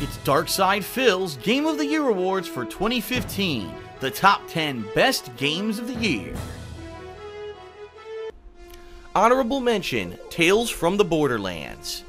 It's Darkside Phil's Game of the Year Awards for 2015, the top 10 best games of the year. Honorable mention, Tales from the Borderlands.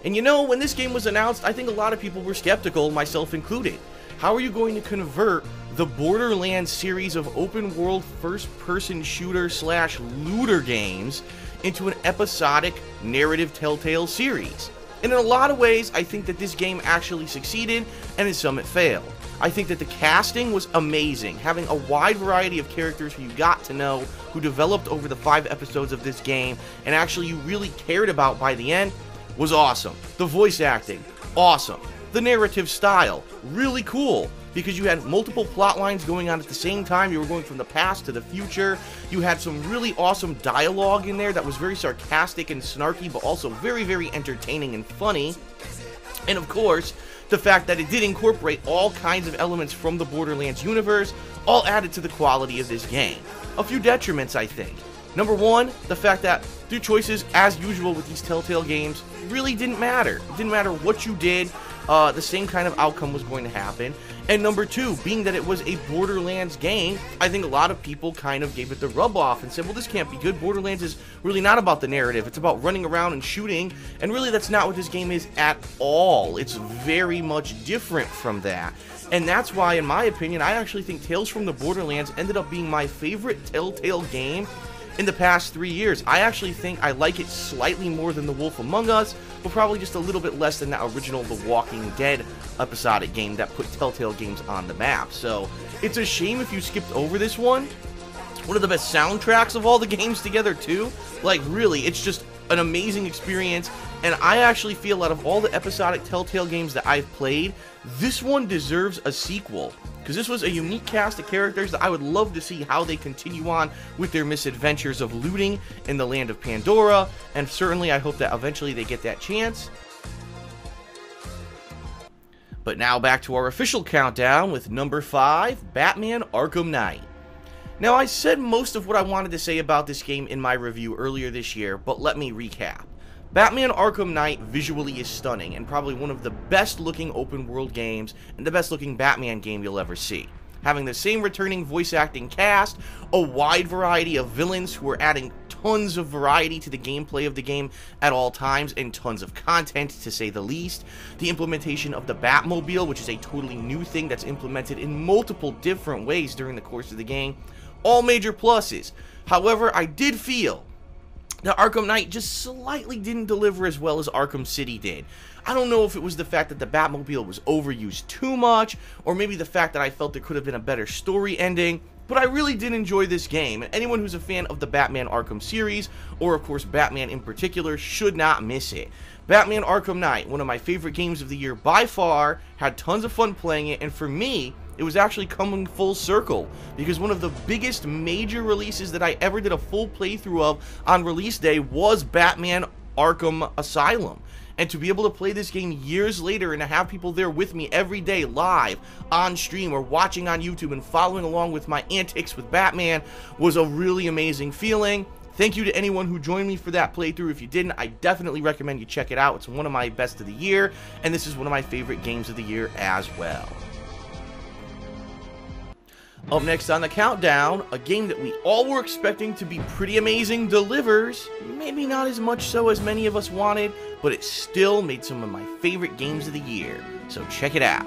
And you know, when this game was announced, I think a lot of people were skeptical, myself included. How are you going to convert the Borderlands series of open-world first-person shooter/looter games into an episodic narrative telltale series? And in a lot of ways, I think that this game actually succeeded, and in some it failed. I think that the casting was amazing, having a wide variety of characters who you got to know, who developed over the 5 episodes of this game, and actually you really cared about by the end, was awesome. The voice acting, awesome. The narrative style, really cool, because you had multiple plot lines going on at the same time. You were going from the past to the future. You had some really awesome dialogue in there that was very sarcastic and snarky, but also very, very entertaining and funny. And of course, the fact that it did incorporate all kinds of elements from the Borderlands universe, all added to the quality of this game. A few detriments, I think. Number one, the fact that your choices, as usual with these Telltale games, really didn't matter. It didn't matter what you did, the same kind of outcome was going to happen. And number two, being that it was a Borderlands game, I think a lot of people kind of gave it the rub off and said, well, this can't be good. Borderlands is really not about the narrative. It's about running around and shooting, and really that's not what this game is at all. It's very much different from that. And that's why, in my opinion, I actually think Tales from the Borderlands ended up being my favorite Telltale game in the past 3 years. I actually think I like it slightly more than The Wolf Among Us, but probably just a little bit less than that original The Walking Dead episodic game that put Telltale games on the map. So it's a shame if you skipped over this one. One of the best soundtracks of all the games together too. Like really, it's just an amazing experience, and I actually feel out of all the episodic Telltale games that I've played, this one deserves a sequel, because this was a unique cast of characters that I would love to see how they continue on with their misadventures of looting in the land of Pandora, and certainly I hope that eventually they get that chance. But now back to our official countdown with number 5, Batman Arkham Knight. Now, I said most of what I wanted to say about this game in my review earlier this year, but let me recap. Batman Arkham Knight visually is stunning, and probably one of the best looking open world games, and the best looking Batman game you'll ever see. Having the same returning voice acting cast, a wide variety of villains who are adding tons of variety to the gameplay of the game at all times, and tons of content, to say the least. The implementation of the Batmobile, which is a totally new thing that's implemented in multiple different ways during the course of the game. All major pluses. However, I did feel that Arkham Knight just slightly didn't deliver as well as Arkham City did. I don't know if it was the fact that the Batmobile was overused too much, or maybe the fact that I felt there could have been a better story ending, but I really did enjoy this game, and anyone who's a fan of the Batman Arkham series, or of course Batman in particular, should not miss it. Batman Arkham Knight, one of my favorite games of the year by far, had tons of fun playing it, and for me, it was actually coming full circle, because one of the biggest major releases that I ever did a full playthrough of on release day was Batman Arkham Asylum. And to be able to play this game years later and to have people there with me every day live on stream or watching on YouTube and following along with my antics with Batman was a really amazing feeling. Thank you to anyone who joined me for that playthrough. If you didn't, I definitely recommend you check it out. It's one of my best of the year, and this is one of my favorite games of the year as well. Up next on the countdown, a game that we all were expecting to be pretty amazing delivers. Maybe not as much so as many of us wanted, but it still made some of my favorite games of the year. So check it out.